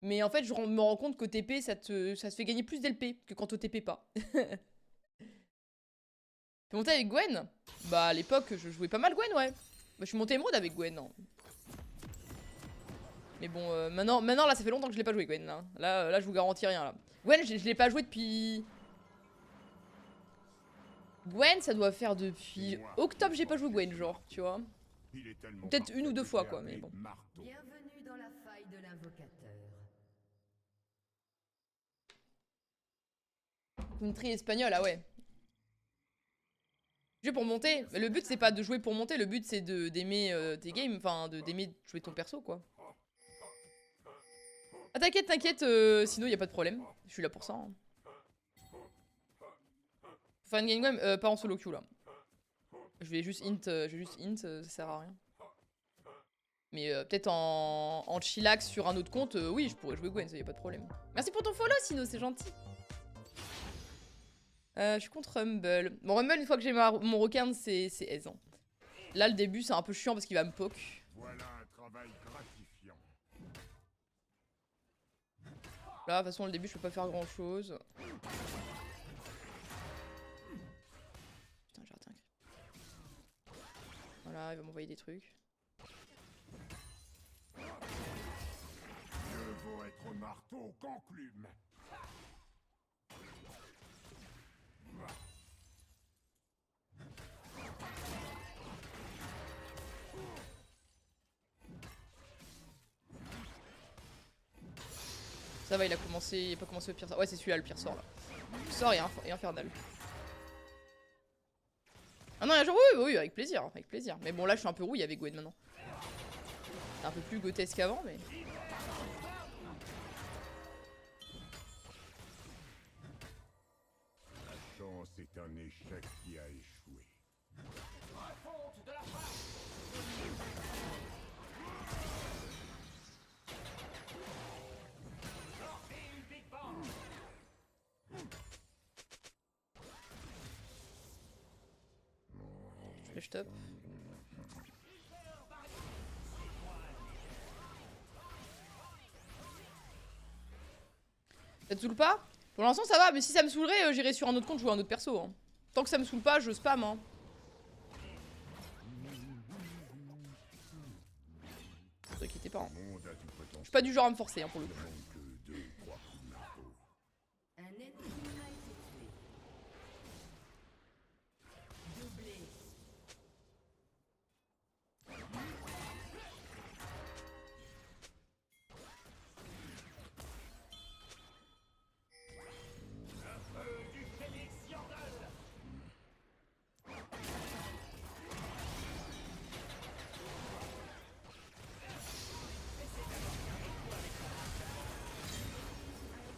Mais en fait, me rends compte qu'au TP, ça te fait gagner plus d'LP que quand au TP pas. T'es monté avec Gwen? Bah à l'époque, je jouais pas mal Gwen, ouais. Bah, je suis monté émeraude avec Gwen, non. Mais bon, maintenant, là, ça fait longtemps que je l'ai pas joué, Gwen. Là, je vous garantis rien, là. Gwen, je l'ai pas joué depuis... Gwen, ça doit faire depuis octobre, j'ai pas joué Gwen, genre, tu vois. Peut-être une ou deux fois, quoi, mais bon. Bienvenue dans la faille de l'invocateur. Country espagnol, ah ouais. Jouer pour monter. Mais le but, c'est pas de jouer pour monter, le but, c'est d'aimer tes games, enfin, d'aimer jouer ton perso, quoi. Ah, t'inquiète, t'inquiète, sinon, y a pas de problème. Je suis là pour ça. Hein. Faut faire une game Gwen, pas en solo queue, là. Je vais juste int, ça sert à rien. Mais peut-être en chillax sur un autre compte, oui, je pourrais jouer Gwen, ça y a pas de problème. Merci pour ton follow, Sino, c'est gentil. Je suis contre Rumble. Bon, Rumble, une fois que j'ai mon requin, c'est aise. Hein. Là, le début, c'est un peu chiant parce qu'il va me poke. Voilà un travail gratifiant. Là, de toute façon, le début, je peux pas faire grand-chose. Putain, j'ai raté un cri. Voilà, il va m'envoyer des trucs. Mieux vaut être marteau qu'enclume. Ça va, il a pas commencé le pire sort. Ouais, c'est celui-là, le pire sort, là. Le sort est infernal. Ah non, il y a genre, oui, avec plaisir, avec plaisir. Mais bon, là, je suis un peu rouille avec Gwen, maintenant. C'est un peu plus grotesque qu'avant, mais... La chance est un échec qui a échoué. Flash top. Ça te saoule pas? Pour l'instant, ça va, mais si ça me saoulerait, j'irai sur un autre compte jouer un autre perso. Hein. Tant que ça me saoule pas, je spam. Hein. Ne vous inquiétez pas. Hein. Je suis pas du genre à me forcer, hein, pour le coup. Un ennemi a été tué. Doublé.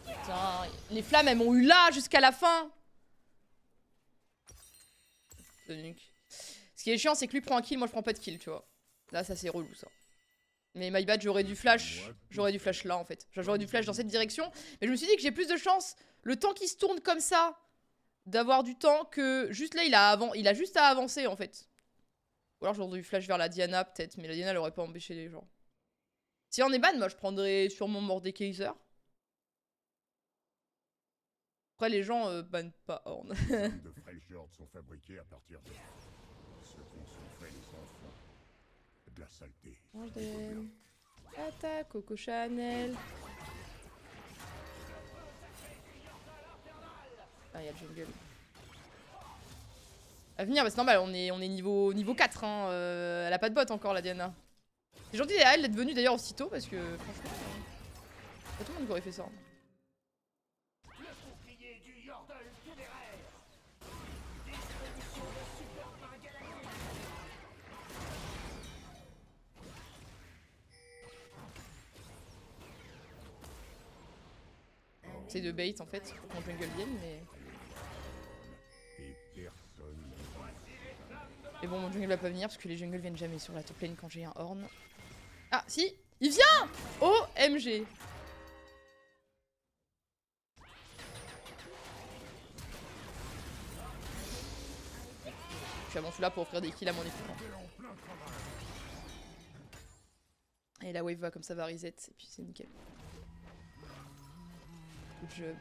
Putain, les flammes, elles m'ont eu là jusqu'à la fin. Ce qui est chiant, c'est que lui prend un kill, moi je prends pas de kill, tu vois. Là, ça c'est relou, ça. Mais my bad, j'aurais dû flash là, en fait. J'aurais dû flash dans cette direction. Mais je me suis dit que j'ai plus de chance, le temps qui se tourne comme ça, d'avoir du temps que... Juste là, il a juste à avancer, en fait. Ou alors j'aurais dû flash vers la Diana, peut-être. Mais la Diana, elle aurait pas empêché les gens. Si on est ban, moi je prendrais sûrement Mordekaiser. Après, les gens bannent pas Horn. Les armes de Freljord sont fabriquées à partir de ce qu'ont souffert les enfants. De la saleté. Attaque, Coco Chanel. Ah, il y a le jungle. À venir, bah c'est normal, on est niveau 4. Hein. Elle a pas de bot encore, la Diana. C'est gentil elle d'être venue d'ailleurs aussitôt parce que franchement, pas tout le monde qui aurait fait ça. C'est de bait en fait pour qu'on jungle vienne, mais. Et personne. Mais bon, mon jungle va pas venir parce que les jungles viennent jamais sur la top lane quand j'ai un horn. Ah, si! Il vient! OMG! Je suis avant celui-là pour offrir des kills à mon équipe. Et la wave va comme ça va reset, et puis c'est nickel. job.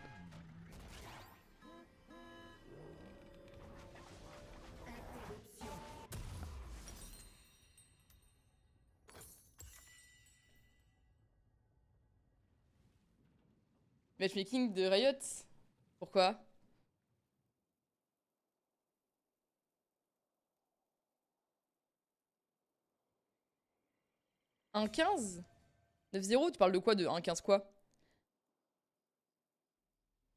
Matchmaking de Riot? Pourquoi? Un 15? 9-0? Tu parles de quoi? De 1-15 quoi?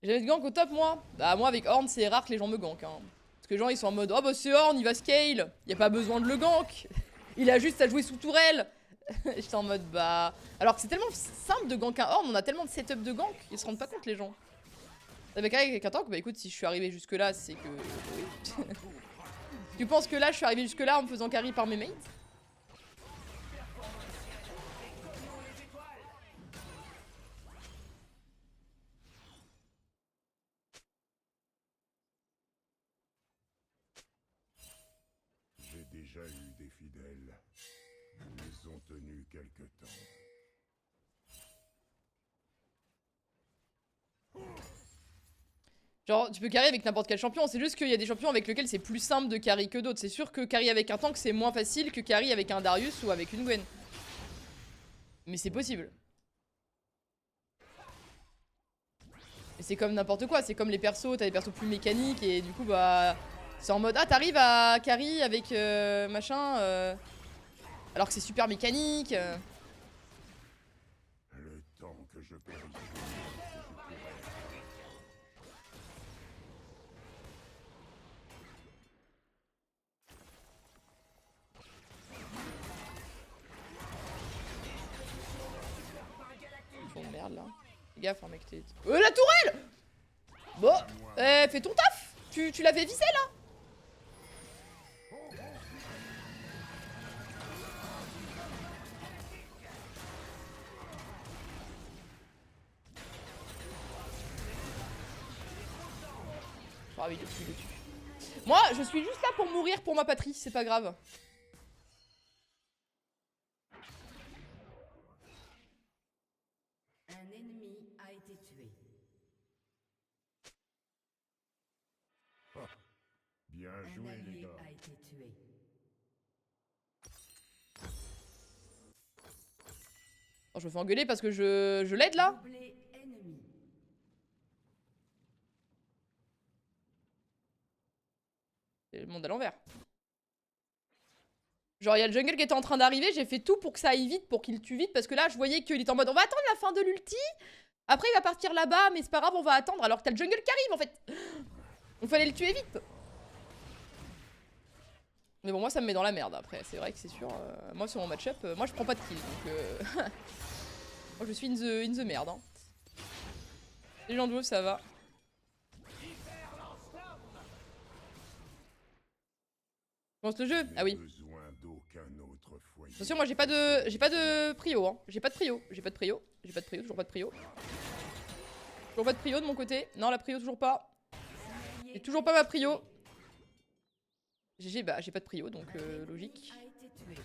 J'avais de gank au top moi? Bah moi avec Horn c'est rare que les gens me gank hein. Parce que les gens ils sont en mode oh bah c'est Horn il va scale, y a pas besoin de le gank. Il a juste à jouer sous tourelle. J'étais en mode bah... Alors que c'est tellement simple de gank un Horn, on a tellement de setup de gank, ils se rendent pas compte les gens. Avec un tank, bah écoute si je suis arrivé jusque là c'est que... Oui. Tu penses que là je suis arrivé jusque là en me faisant carry par mes mates? J'ai déjà eu des fidèles. Ils ont tenu quelque temps. Genre, tu peux carry avec n'importe quel champion, c'est juste qu'il y a des champions avec lesquels c'est plus simple de carry que d'autres. C'est sûr que carry avec un tank c'est moins facile que carry avec un Darius ou avec une Gwen. Mais c'est possible. Et c'est comme n'importe quoi, c'est comme les persos, t'as des persos plus mécaniques et du coup bah... C'est en mode, ah t'arrives à carry avec machin, alors que c'est super mécanique. Le temps que je périsse. Oh merde là. Fais gaffe hein mec, t'es... la tourelle! Bon, fais ton taf! Tu l'avais visé là? Ah oui, il le tue, il le tue. Moi, je suis juste là pour mourir pour ma patrie, c'est pas grave. Un ennemi a été tué. Bien Un joué les allié gars. a été tué. Oh, je me fais engueuler parce que je l'aide là? Doublé ennemi. C'est le monde à l'envers. Genre, il y a le jungle qui était en train d'arriver, j'ai fait tout pour que ça aille vite, pour qu'il tue vite, parce que là, je voyais qu'il était en mode on va attendre la fin de l'ulti, après il va partir là-bas, mais c'est pas grave, on va attendre, alors que t'as le jungle qui arrive en fait. Il fallait le tuer vite. Mais bon, moi ça me met dans la merde après, c'est vrai que c'est sûr. Moi sur mon match-up, moi je prends pas de kill, donc moi je suis in the merde. Hein. Les gens de WoW, ça va. Commence le jeu? Ah oui. Besoin d'aucun autre foyer. Attention, moi j'ai pas de prio, hein. J'ai pas de prio, toujours pas de prio. Toujours pas de prio de mon côté. Non, la prio toujours pas. J'ai toujours pas ma prio. GG, bah j'ai pas de prio, donc logique. A été tué.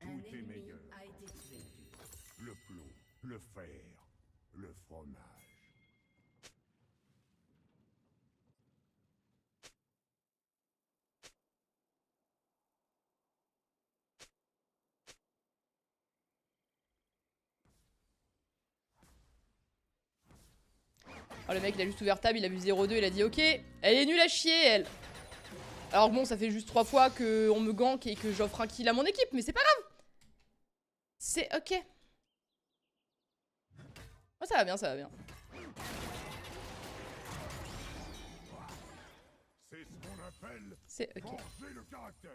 Un Tout est ennemi meilleur. a été tué. Le plomb, le fer, le fromage. Oh, le mec il a juste ouvert tab, il a vu 0-2, il a dit ok, elle est nulle à chier elle. Alors bon, ça fait juste 3 fois qu'on me gank et que j'offre un kill à mon équipe, mais c'est pas grave. C'est ok. Oh, ça va bien, ça va bien. C'est ce qu'on appelle C'est ok. forger le caractère.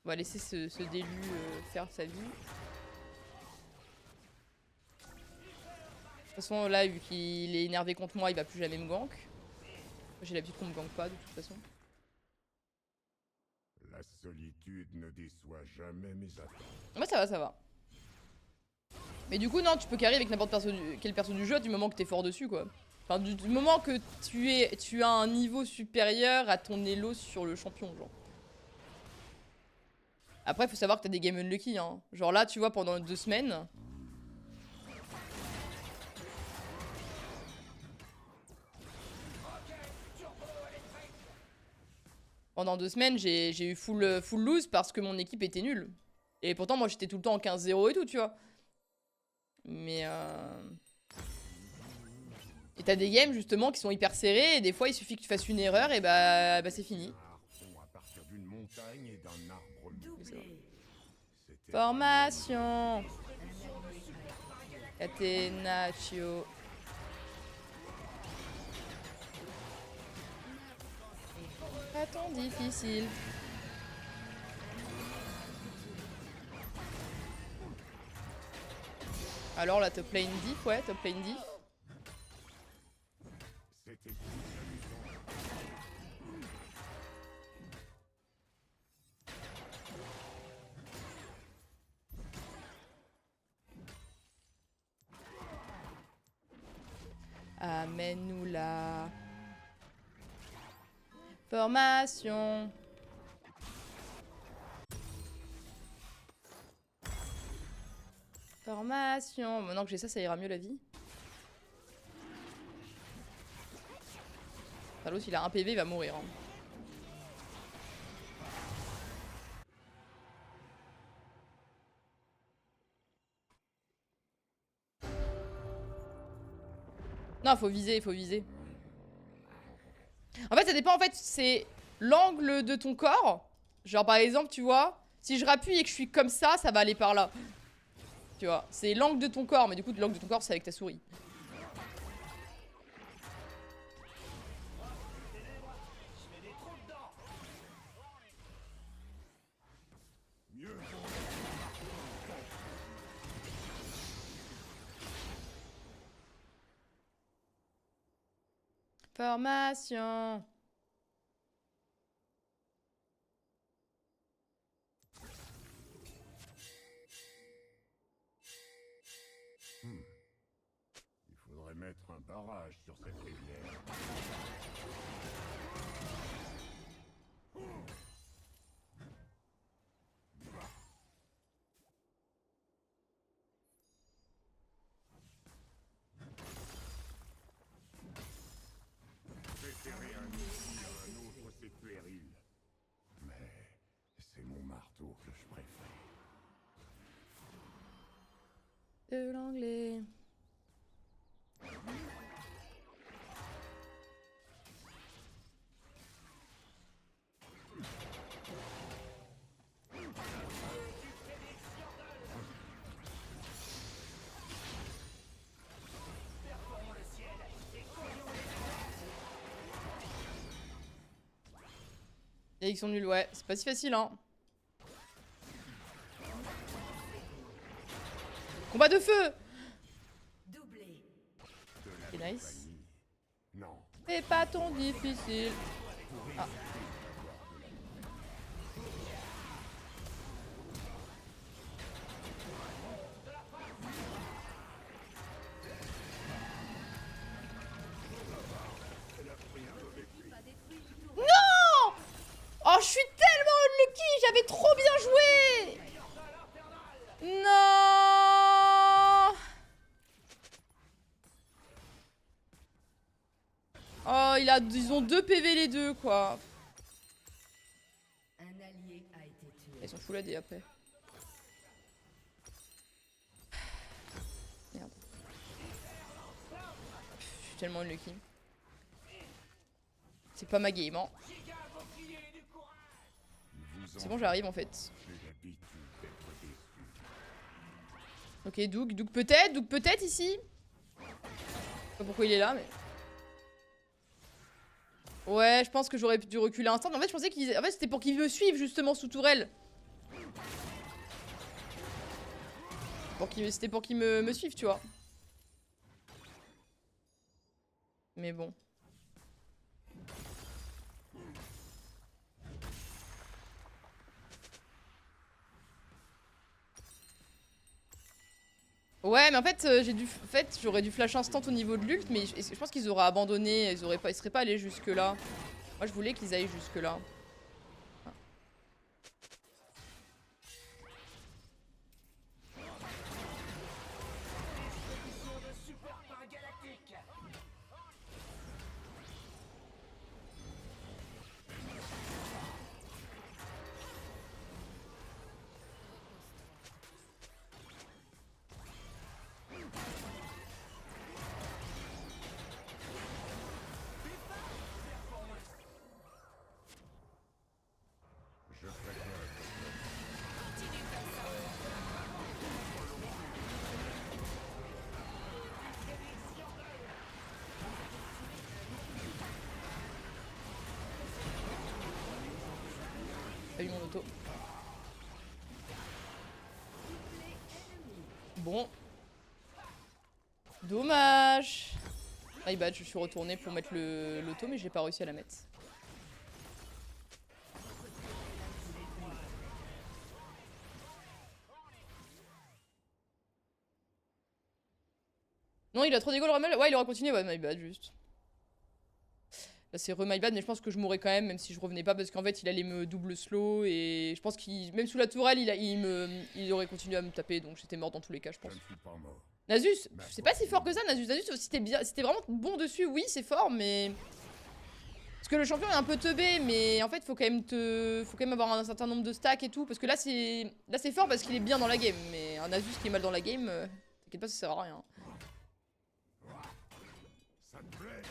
On va laisser ce délu faire sa vie. De toute façon, là, vu qu'il est énervé contre moi, il va plus jamais me gank. J'ai l'habitude qu'on me gank pas, de toute façon. La La solitude ne déçoit jamais mes attentes. Moi ça va, ça va. Mais du coup non, tu peux carry avec n'importe quel perso du jeu du moment que t'es fort dessus quoi. Enfin du moment que tu as un niveau supérieur à ton elo sur le champion genre. Après faut savoir que t'as des games unlucky hein. Genre là tu vois pendant 2 semaines. Pendant 2 semaines j'ai eu full lose parce que mon équipe était nulle. Et pourtant moi j'étais tout le temps en 15-0 et tout tu vois. Mais et t'as des games justement qui sont hyper serrés et des fois il suffit que tu fasses une erreur et bah c'est fini. À partir d'une montagne et d'un arbre Doublé. C'était Formation Catenaccio. Bâton difficile. Alors là top lane diff, ouais top lane diff. C'était plus amusant. Amène-nous là. Formation. Formation. Maintenant que j'ai ça, ça ira mieux la vie. Enfin, l'autre il a un PV, il va mourir. Hein. Non, faut viser, faut viser. En fait, ça dépend, en fait, c'est l'angle de ton corps. Genre, par exemple, tu vois, si je rappuie et que je suis comme ça va aller par là. Tu vois, c'est l'angle de ton corps, mais du coup, l'angle de ton corps, c'est avec ta souris. Formation. Il faudrait mettre un barrage sur cette rivière. Préférer un outil à un autre, c'est puéril. Mais c'est mon marteau que je préfère. De l'anglais. Et ils sont nuls, ouais. C'est pas si facile, hein. Combat de feu! Doublé. De la Nice. compagnie. Non. C'est pas ton difficile. Ah. Non! Oh, je suis tellement unlucky! J'avais trop bien joué! Non! Oh, ils ont 2 PV les deux, quoi. Un allié a été tué. Ils sont full AD après. Merde. Je suis tellement unlucky. C'est pas ma game, hein. C'est bon, j'arrive en fait. J'ai l'habitude d'être déçu. Ok, Doug peut-être ici. Je sais pas pourquoi il est là, mais. Ouais, je pense que j'aurais dû reculer un instant. En fait, je pensais qu'ils. En fait, c'était pour qu'ils me suivent justement sous tourelle. C'était pour qu'ils me suivent, tu vois. Mais bon. Ouais, mais en fait, j'aurais dû flash instant au niveau de l'ult, mais je pense qu'ils auraient abandonné, ils seraient pas allés jusque là. Moi, je voulais qu'ils aillent jusque là. Je préfère T'as eu mon auto. Bon. Dommage. My bad, je suis retournée pour mettre l'auto, mais j'ai pas réussi à la mettre. Non, il a trop d'égo le Rommel. Ouais, il aurait continué, ouais, my bad, juste. Là, c'est my bad, mais je pense que je mourrais quand même si je revenais pas, parce qu'en fait, il allait me double slow, et je pense qu'il, même sous la tourelle, il aurait continué à me taper, donc j'étais mort dans tous les cas, je pense. je ne suis pas mort. Nasus, c'est pas si fort que ça, Nasus. Nasus, si t'es vraiment bon dessus, oui, c'est fort, mais... Parce que le champion est un peu teubé, mais en fait, faut quand même avoir un certain nombre de stacks et tout, parce que là, c'est fort parce qu'il est bien dans la game, mais un Nasus qui est mal dans la game, t'inquiète pas, ça sert à rien. Ça te plaît?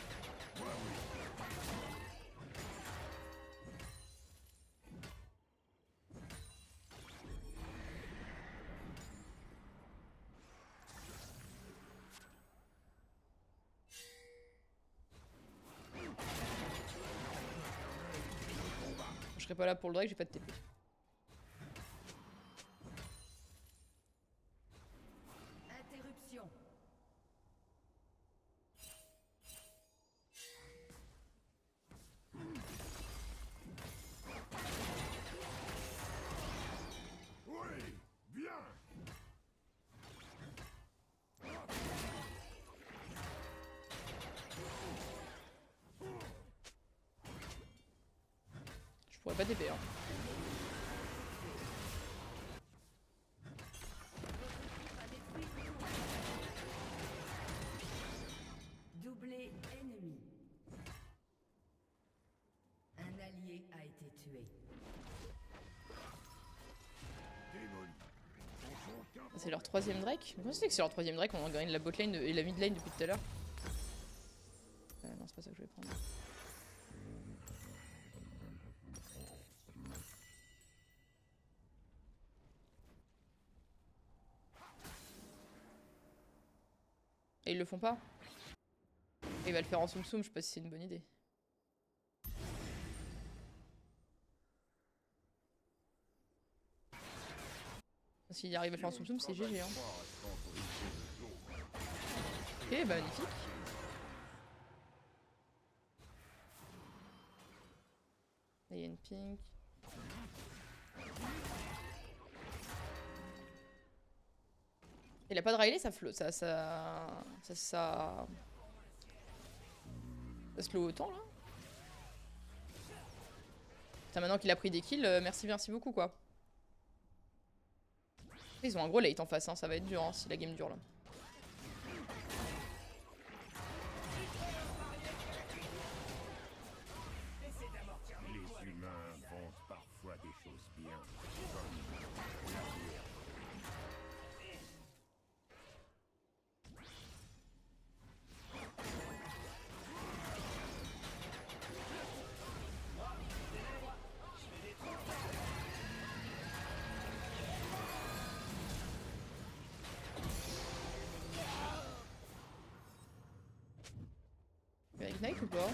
Je serai pas là pour le Drake, j'ai pas de TP. Interruption. Oui, bien. Je pourrais pas TP, hein. Doublé ennemi. Un allié a été tué. Démoli. C'est leur troisième Drake. Comment c'est que c'est leur troisième Drake? On gagne la botlane et la midlane depuis tout à l'heure. Non, c'est pas ça que je vais prendre. Et ils le font pas. Et il va le faire en soum soum, je sais pas si c'est une bonne idée. S'il arrive à le faire en soum soum, c'est GG, hein. Ok, bah magnifique. Là, il y a une pink. Il a pas de Riley, ça flotte, ça slow autant là. Putain, maintenant qu'il a pris des kills, merci beaucoup quoi. Ils ont un gros late en face, hein, ça va être dur hein, si la game dure là. Les humains inventent parfois des choses bien. Il va ignite ou pas?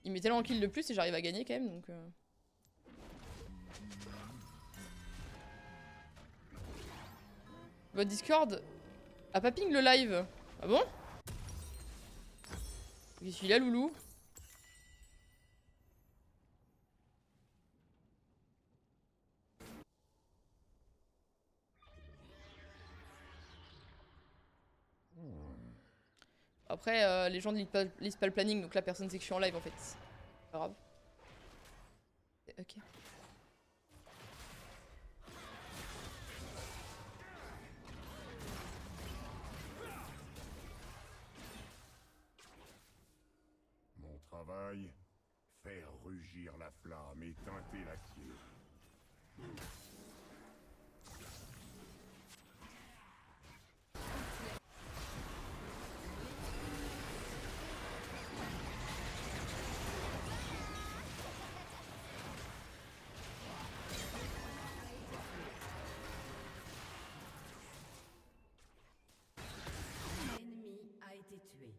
Il met tellement de kills de plus et j'arrive à gagner quand même donc. Votre Discord a pas ping le live. Ah bon? Je suis là, loulou. Après, les gens ne lisent pas le planning, donc là, personne sait que je suis en live, en fait. C'est pas grave. Ok. Mon travail, faire rugir la flamme et teinter l'acier. L'ennemi a été tué.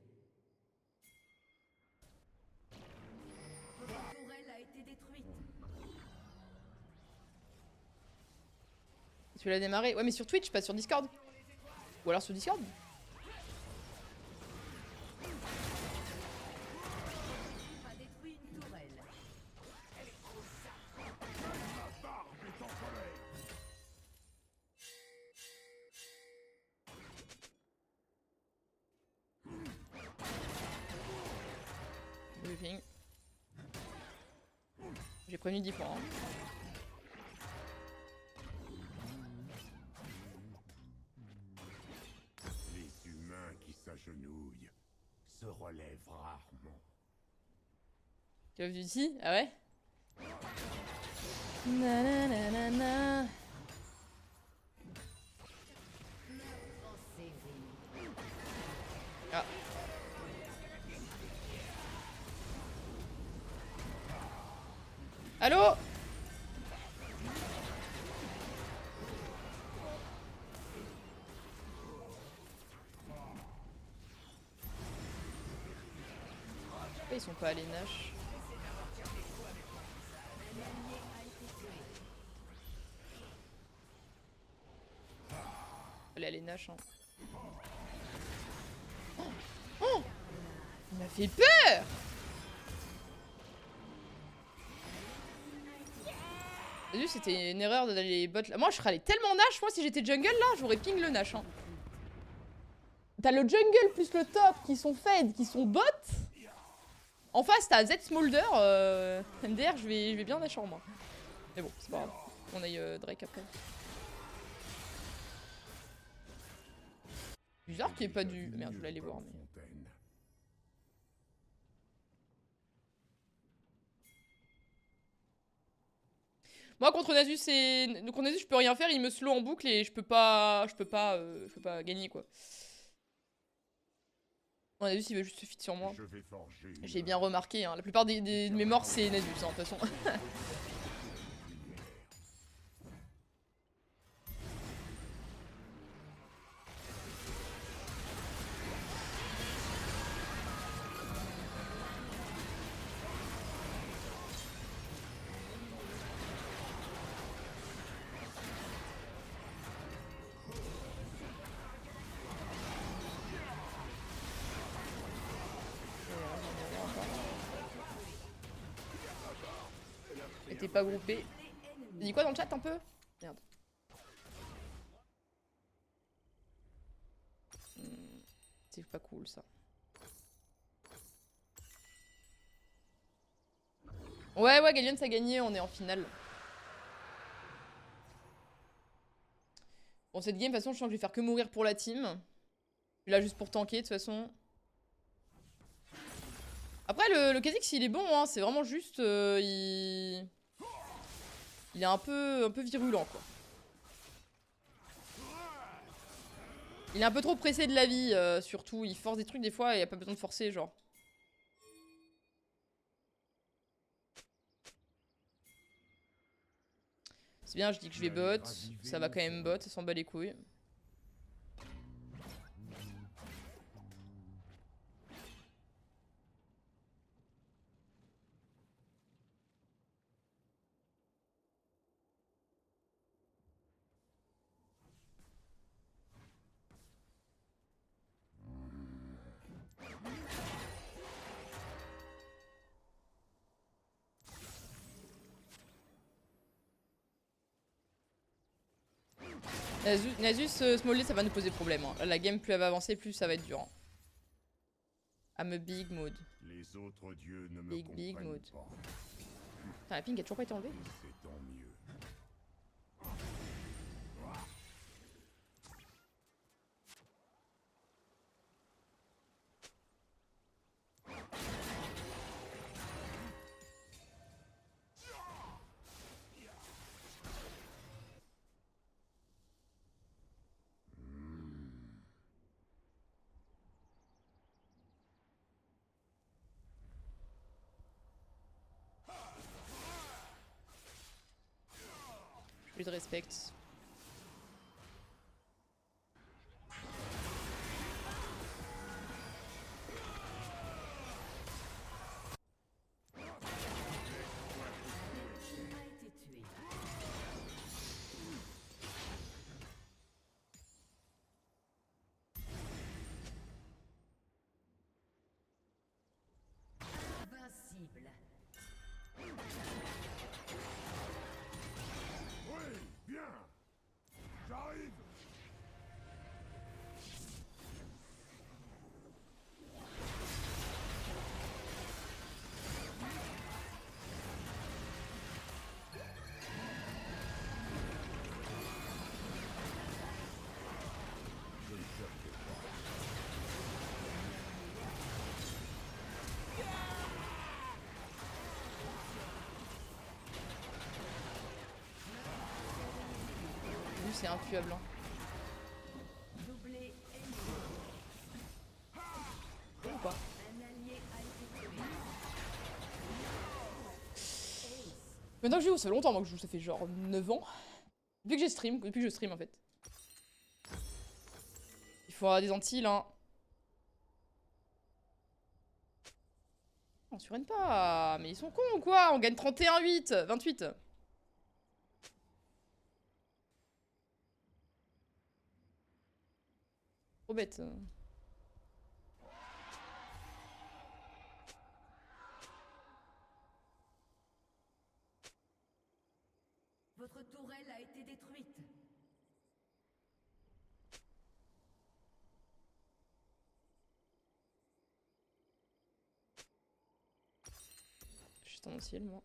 Votre tourelle a été détruite. Tu l'as démarré? Ouais, mais sur Twitch, pas sur Discord. Ou alors sur Discord. A détruit une tourelle. Briefing. J'ai prévenu 10 fois. Hein. Les humains qui s'agenouillent se relèvent rarement. Call of Duty? Ah ouais? Nananana. En série. Ah. Allô? Pourquoi ils sont pas allés Nash? Allez, Nash. Hein. Oh, oh, il m'a fait peur! T'as vu, c'était une erreur d'aller bot là. Moi, je serais allé tellement Nash. Moi, si j'étais jungle là, j'aurais ping le Nash. Hein. T'as le jungle plus le top qui sont fed, qui sont bot. En face, t'as Z Smolder. MDR, je vais bien Nash en moi. Mais bon, c'est pas grave. On aille Drake après. Bizarre qu'il n'y ait pas du. Merde, je voulais aller voir. Mais... Moi contre Nasus, je peux rien faire, il me slow en boucle et je peux pas gagner quoi. Bon, Nasus il veut juste se fit sur moi. J'ai bien remarqué, hein. La plupart de mes morts c'est Nasus hein, de toute façon. T'es pas groupé. T'as dit quoi dans le chat un peu? Merde. C'est pas cool ça. Ouais, Gallion ça a gagné, on est en finale. Bon, cette game, de toute façon, je sens que je vais faire que mourir pour la team. Je suis là juste pour tanker, de toute façon. Après, le Kha'Zix, il est bon, hein. C'est vraiment juste... il est un peu virulent, quoi. Il est un peu trop pressé de la vie, surtout. Il force des trucs, des fois, et il n'y a pas besoin de forcer, genre. C'est bien, je dis que je vais bot. Ça va quand même bot, ça s'en bat les couilles. Nasus, Smolder, ça va nous poser problème. Hein. La game, plus elle va avancer, plus ça va être dur. Hein. I'm a big mood. Les autres dieux ne me Big comprennent mood. pas. Putain, la ping a toujours pas été enlevée. Et c'est tant mieux. Plus de respect. A été tué. Invincible. Oui, bien. J'arrive. Je ne cherchais pas. Lui, c'est intuable. Hein. Doublé ennemi. Ou pas. Un allié a été tué. Maintenant que je joue, ça fait longtemps moi que je joue, ça fait genre 9 ans. Depuis que je stream en fait. Il faut avoir des antilles hein. On surrenne pas, mais ils sont cons ou quoi? On gagne 31-8, 28. Trop bête. Votre tourelle a été détruite. Je suis dans le ciel moi.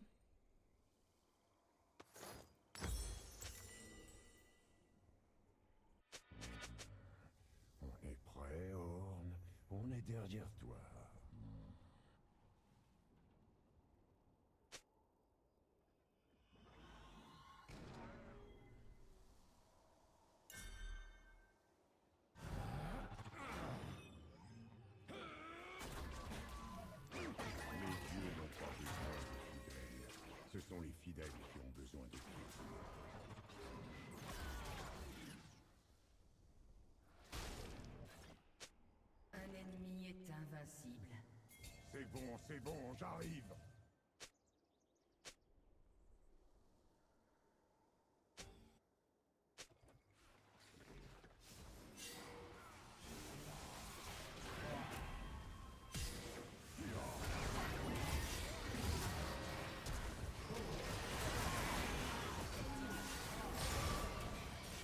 On est prêt, Orne. On est derrière toi. Les dieux n'ont pas besoin de fidèles. Ce sont les fidèles qui ont besoin de dieux. Un ennemi est invincible. C'est bon, j'arrive.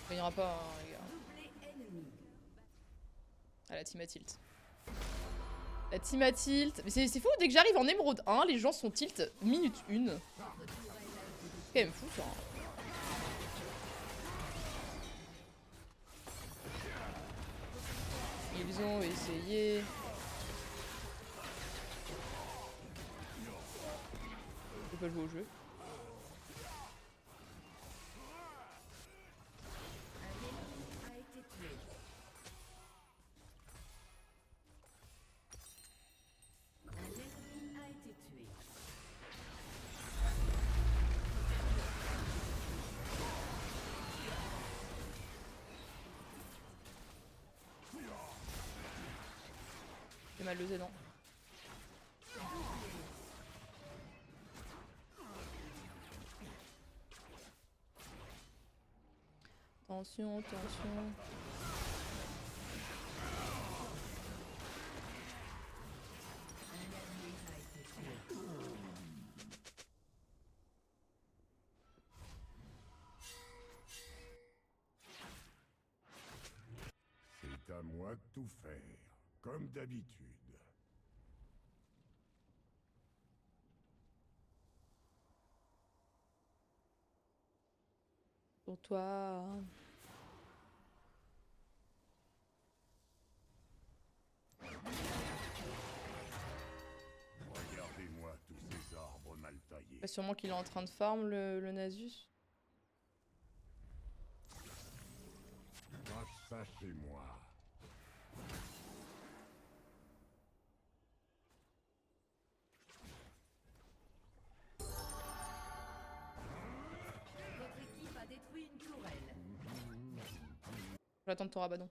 Ça ira pas hein, les gars. Doublé ennemi. Ah la team à tilt. La team à tilt. Mais c'est fou, dès que j'arrive en émeraude 1, les gens sont tilt minute 1. C'est quand même fou ça. Hein. Ils ont essayé. Je peux pas jouer au jeu. Un ennemi a été tué. Un ennemi a été tué. J'ai mal le Z, non. Attention, attention. C'est à moi de tout faire, comme d'habitude. Sur toi. Regardez-moi tous ces arbres mal taillés. Bah, sûrement qu'il est en train de farm le Nasus. Crache ça chez moi. Votre équipe a détruit une tourelle. J'attends ton rabadon.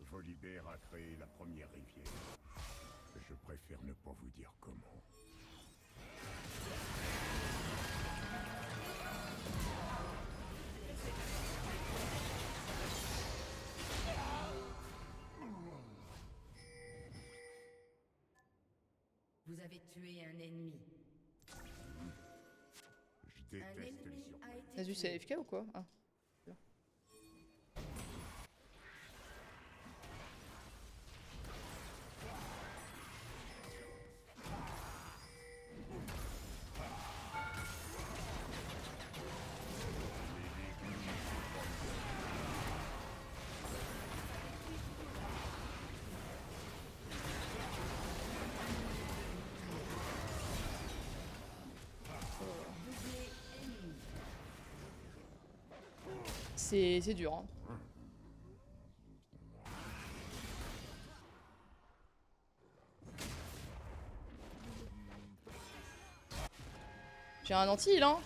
Volibear a créé la première rivière. Je préfère ne pas vous dire comment. Vous avez tué un ennemi. Je Un déteste les ennemi surprises. a été Nasus c'est tué. AFK ou quoi? Ah. Doublé ennemi. C'est dur, hein. J'ai un anti-heal, hein.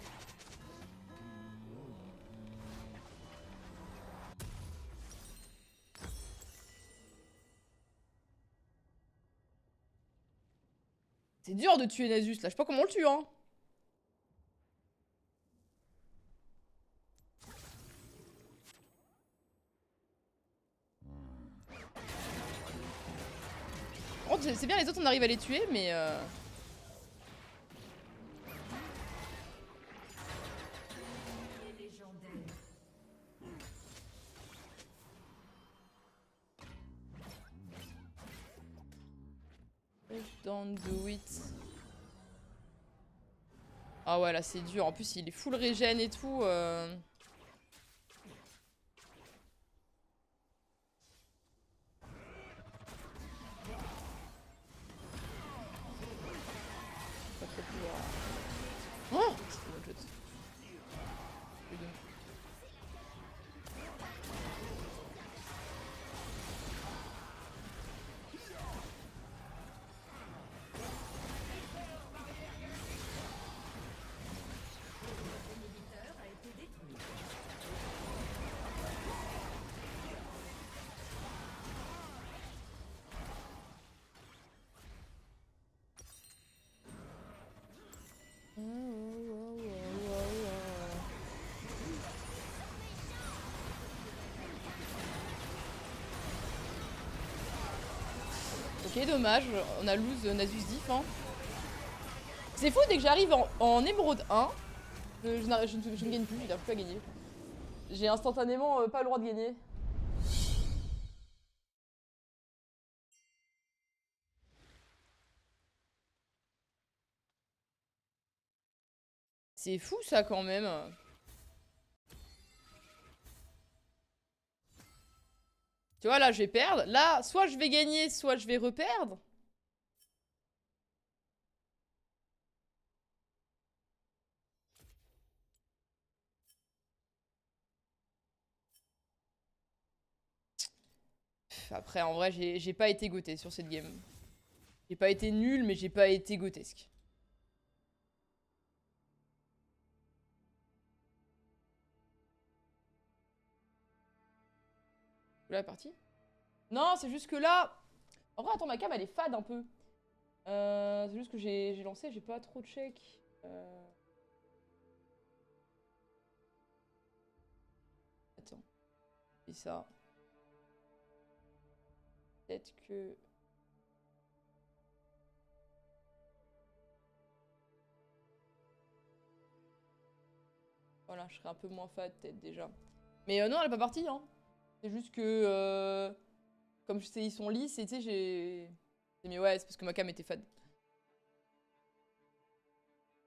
C'est dur de tuer Nasus, là. Je sais pas comment on le tue, hein. Par contre, c'est bien, les autres, on arrive à les tuer, mais... Il est légendaire. Don't do it. Ah ouais, là, c'est dur. En plus, il est full régène et tout. Pas trop pouvoir. Oh, c'était one shot. Les deux. L'inhibiteur a été détruit. Ok, dommage. On a lose Nasus diff, hein. C'est fou, dès que j'arrive en émeraude 1, je ne gagne plus, je n'arrive plus à gagner. J'ai instantanément pas le droit de gagner. C'est fou ça quand même. Tu vois, là je vais perdre. Là, soit je vais gagner, soit je vais reperdre. Après, en vrai, j'ai pas été goté sur cette game. J'ai pas été nul, mais j'ai pas été gotesque. La partie? Non, c'est juste que là... En vrai, attends, ma cam, elle est fade un peu. C'est juste que j'ai lancé, j'ai pas trop de check. Attends. Et ça. Peut-être que... Voilà, je serais un peu moins fade peut-être déjà. Mais non, elle est pas partie, hein. C'est juste que... comme je sais, ils sont lisses, et tu sais, j'ai... Mais ouais, c'est parce que ma cam était fade.